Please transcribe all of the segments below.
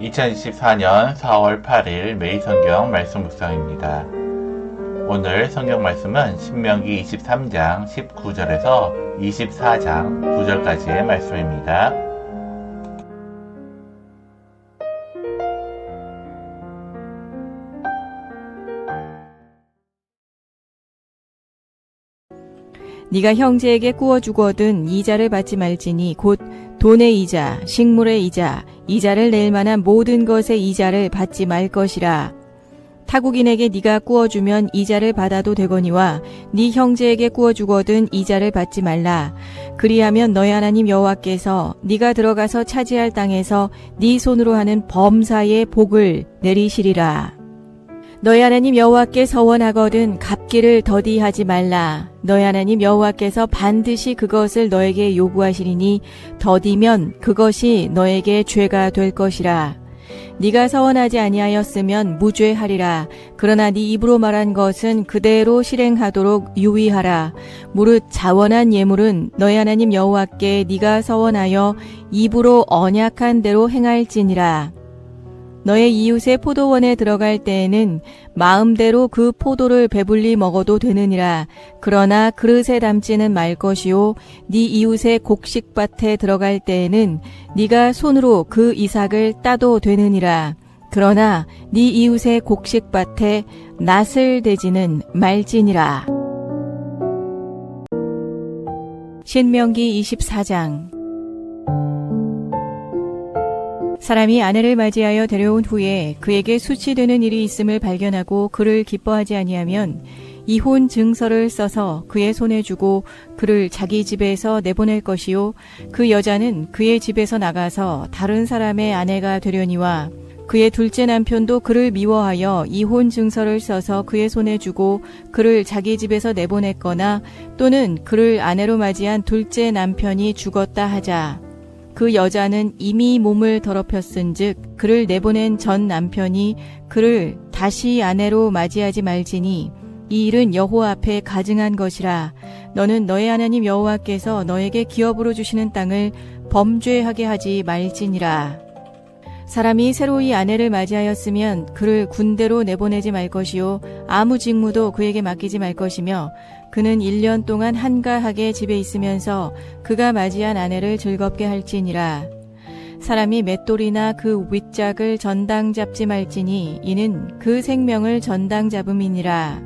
2024년 4월 8일 매일 성경 말씀 묵상입니다. 오늘 성경 말씀은 신명기 23장 19절에서 24장 9절까지의 말씀입니다. 네가 형제에게 구워주거든 이자를 받지 말지니 곧 돈의 이자, 식물의 이자, 이자를 낼 만한 모든 것의 이자를 받지 말 것이라. 타국인에게 네가 구워주면 이자를 받아도 되거니와 네 형제에게 구워주거든 이자를 받지 말라. 그리하면 너희 하나님 여호와께서 네가 들어가서 차지할 땅에서 네 손으로 하는 범사의 복을 내리시리라. 너희 하나님 여호와께 서원하거든 갚기를 더디하지 말라. 너희 하나님 여호와께서 반드시 그것을 너에게 요구하시리니 더디면 그것이 너에게 죄가 될 것이라. 네가 서원하지 아니하였으면 무죄하리라. 그러나 네 입으로 말한 것은 그대로 실행하도록 유의하라. 무릇 자원한 예물은 너희 하나님 여호와께 네가 서원하여 입으로 언약한 대로 행할지니라. 너의 이웃의 포도원에 들어갈 때에는 마음대로 그 포도를 배불리 먹어도 되느니라. 그러나 그릇에 담지는 말 것이요 네 이웃의 곡식밭에 들어갈 때에는 네가 손으로 그 이삭을 따도 되느니라. 그러나 네 이웃의 곡식밭에 낫을 대지는 말지니라. 신명기 24장. 사람이 아내를 맞이하여 데려온 후에 그에게 수치되는 일이 있음을 발견하고 그를 기뻐하지 아니하면 이혼 증서를 써서 그의 손에 주고 그를 자기 집에서 내보낼 것이요 그 여자는 그의 집에서 나가서 다른 사람의 아내가 되려니와 그의 둘째 남편도 그를 미워하여 이혼 증서를 써서 그의 손에 주고 그를 자기 집에서 내보냈거나 또는 그를 아내로 맞이한 둘째 남편이 죽었다 하자. 그 여자는 이미 몸을 더럽혔은즉 그를 내보낸 전 남편이 그를 다시 아내로 맞이하지 말지니 이 일은 여호와 앞에 가증한 것이라. 너는 너의 하나님 여호와께서 너에게 기업으로 주시는 땅을 범죄하게 하지 말지니라. 사람이 새로이 아내를 맞이하였으면 그를 군대로 내보내지 말 것이요 아무 직무도 그에게 맡기지 말 것이며 그는 1년 동안 한가하게 집에 있으면서 그가 맞이한 아내를 즐겁게 할지니라. 사람이 맷돌이나 그 윗짝을 전당 잡지 말지니 이는 그 생명을 전당 잡음이니라.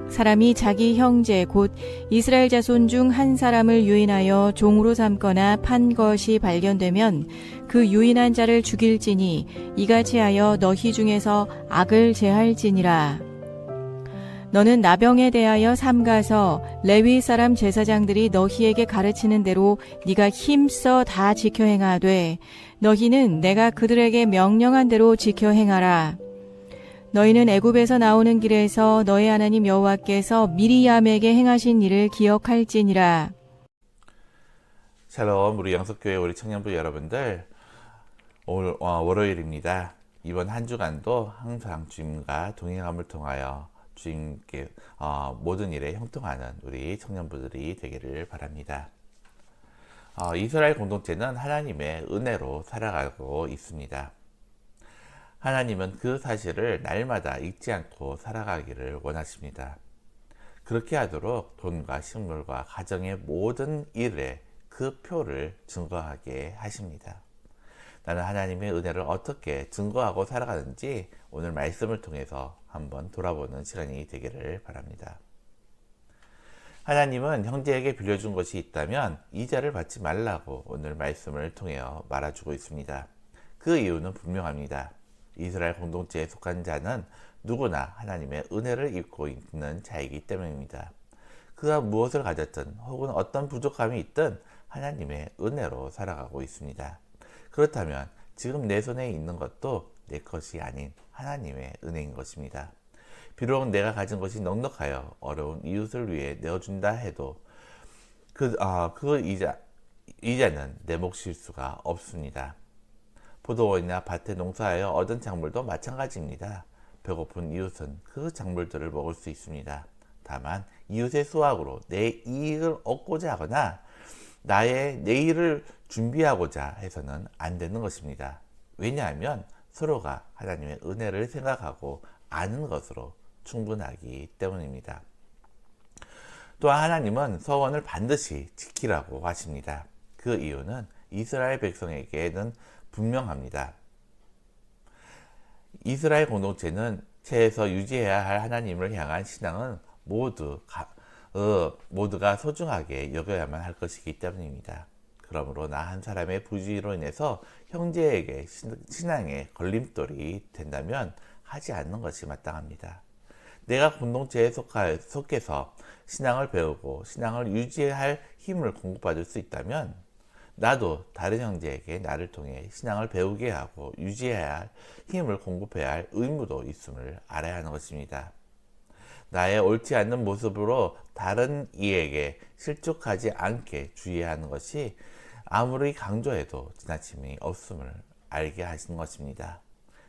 사람이 자기 형제 곧 이스라엘 자손 중 한 사람을 유인하여 종으로 삼거나 판 것이 발견되면 그 유인한 자를 죽일지니 이같이 하여 너희 중에서 악을 제할지니라. 너는 나병에 대하여 삼가서 레위 사람 제사장들이 너희에게 가르치는 대로 네가 힘써 다 지켜 행하되 너희는 내가 그들에게 명령한 대로 지켜 행하라. 너희는 애굽에서 나오는 길에서 너희 하나님 여호와께서 미리암에게 행하신 일을 기억할지니라. 샬롬, 우리 영석교회 우리 청년부 여러분들, 오늘 월요일입니다. 이번 한 주간도 항상 주님과 동행함을 통하여 주님께 모든 일에 형통하는 우리 청년부들이 되기를 바랍니다. 이스라엘 공동체는 하나님의 은혜로 살아가고 있습니다. 하나님은 그 사실을 날마다 잊지 않고 살아가기를 원하십니다. 그렇게 하도록 돈과 식물과 가정의 모든 일에 그 표를 증거하게 하십니다. 나는 하나님의 은혜를 어떻게 증거하고 살아가는지 오늘 말씀을 통해서 한번 돌아보는 시간이 되기를 바랍니다. 하나님은 형제에게 빌려준 것이 있다면 이자를 받지 말라고 오늘 말씀을 통해 말해주고 있습니다. 그 이유는 분명합니다. 이스라엘 공동체에 속한 자는 누구나 하나님의 은혜를 입고 있는 자이기 때문입니다. 그가 무엇을 가졌든 혹은 어떤 부족함이 있든 하나님의 은혜로 살아가고 있습니다. 그렇다면 지금 내 손에 있는 것도 내 것이 아닌 하나님의 은혜인 것입니다. 비록 내가 가진 것이 넉넉하여 어려운 이웃을 위해 내어준다 해도 그 이자는 내 몫일 수가 없습니다. 포도원이나 밭에 농사하여 얻은 작물도 마찬가지입니다. 배고픈 이웃은 그 작물들을 먹을 수 있습니다. 다만 이웃의 수확으로 내 이익을 얻고자 하거나 나의 내일을 준비하고자 해서는 안 되는 것입니다. 왜냐하면 서로가 하나님의 은혜를 생각하고 아는 것으로 충분하기 때문입니다. 또한 하나님은 서원을 반드시 지키라고 하십니다. 그 이유는 이스라엘 백성에게는 분명합니다. 이스라엘 공동체는 체에서 유지해야 할 하나님을 향한 신앙은 모두가 소중하게 여겨야만 할 것이기 때문입니다. 그러므로 나 한 사람의 부주의로 인해서 형제에게 신앙의 걸림돌이 된다면 하지 않는 것이 마땅합니다. 내가 공동체에 속해서 신앙을 배우고 신앙을 유지할 힘을 공급받을 수 있다면 나도 다른 형제에게 나를 통해 신앙을 배우게 하고 유지해야 할 힘을 공급해야 할 의무도 있음을 알아야 하는 것입니다. 나의 옳지 않는 모습으로 다른 이에게 실족하지 않게 주의해야 하는 것이 아무리 강조해도 지나침이 없음을 알게 하시는 것입니다.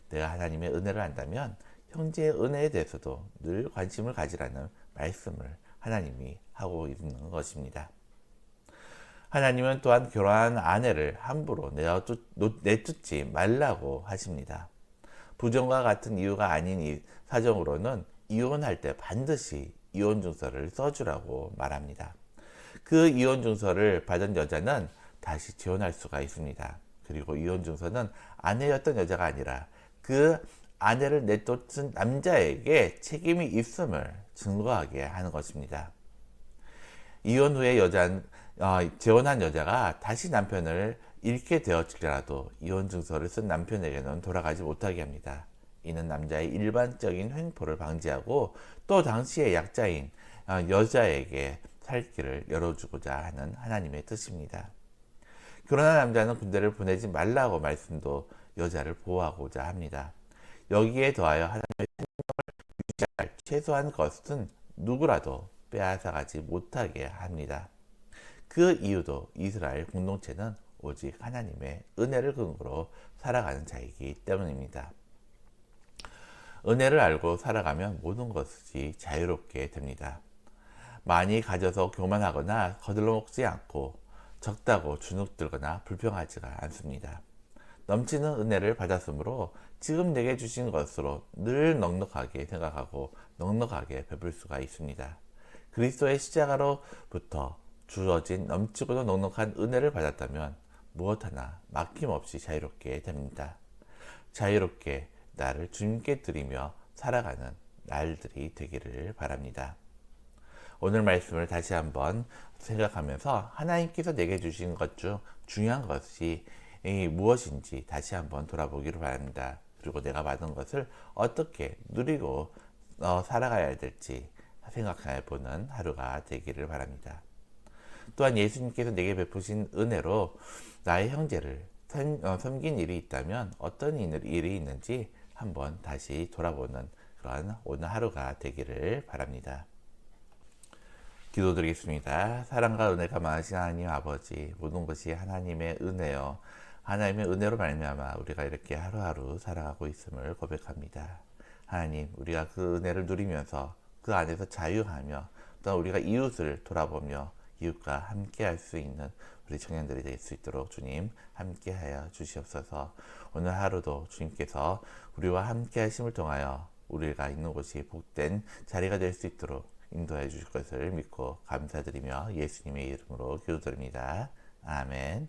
내가 하나님의 은혜를 안다면 형제의 은혜에 대해서도 늘 관심을 가지라는 말씀을 하나님이 하고 있는 것입니다. 하나님은 또한 결혼한 아내를 함부로 내쫓지 말라고 하십니다. 부정과 같은 이유가 아닌 이 사정으로는 이혼할 때 반드시 이혼증서를 써주라고 말합니다. 그 이혼증서를 받은 여자는 다시 재혼할 수가 있습니다. 그리고 이혼증서는 아내였던 여자가 아니라 그 아내를 내쫓은 남자에게 책임이 있음을 증거하게 하는 것입니다. 이혼 후에 재혼한 여자가 다시 남편을 잃게 되었을지라도 이혼증서를 쓴 남편에게는 돌아가지 못하게 합니다. 이는 남자의 일반적인 횡포를 방지하고 또 당시의 약자인 여자에게 살 길을 열어주고자 하는 하나님의 뜻입니다. 결혼한 남자는 군대를 보내지 말라고 말씀도 여자를 보호하고자 합니다. 여기에 더하여 하나님의 생명을 유지할 최소한 것은 누구라도 빼앗아가지 못하게 합니다. 그 이유도 이스라엘 공동체는 오직 하나님의 은혜를 근거로 살아가는 자이기 때문입니다. 은혜를 알고 살아가면 모든 것이 자유롭게 됩니다. 많이 가져서 교만하거나 거들러 먹지 않고 적다고 주눅들거나 불평하지가 않습니다. 넘치는 은혜를 받았으므로 지금 내게 주신 것으로 늘 넉넉하게 생각하고 넉넉하게 베풀 수가 있습니다. 그리스도의 십자가로부터 주어진 넘치고도 넉넉한 은혜를 받았다면 무엇 하나 막힘없이 자유롭게 됩니다. 자유롭게 나를 주님께 드리며 살아가는 날들이 되기를 바랍니다. 오늘 말씀을 다시 한번 생각하면서 하나님께서 내게 주신 것 중 중요한 것이 무엇인지 다시 한번 돌아보기를 바랍니다. 그리고 내가 받은 것을 어떻게 누리고 살아가야 될지 생각해 보는 하루가 되기를 바랍니다. 또한 예수님께서 내게 베푸신 은혜로 나의 형제를 섬긴 일이 있다면 어떤 일이 있는지 한번 다시 돌아보는 그런 오늘 하루가 되기를 바랍니다. 기도드리겠습니다. 사랑과 은혜가 많으신 하나님 아버지, 모든 것이 하나님의 은혜요, 하나님의 은혜로 말미암아 우리가 이렇게 하루하루 살아가고 있음을 고백합니다. 하나님, 우리가 그 은혜를 누리면서 그 안에서 자유하며 또 우리가 이웃을 돌아보며 이웃과 함께 할 수 있는 우리 청년들이 될 수 있도록 주님 함께 하여 주시옵소서. 오늘 하루도 주님께서 우리와 함께 하심을 통하여 우리가 있는 곳이 복된 자리가 될 수 있도록 인도해 주실 것을 믿고 감사드리며 예수님의 이름으로 기도드립니다. 아멘.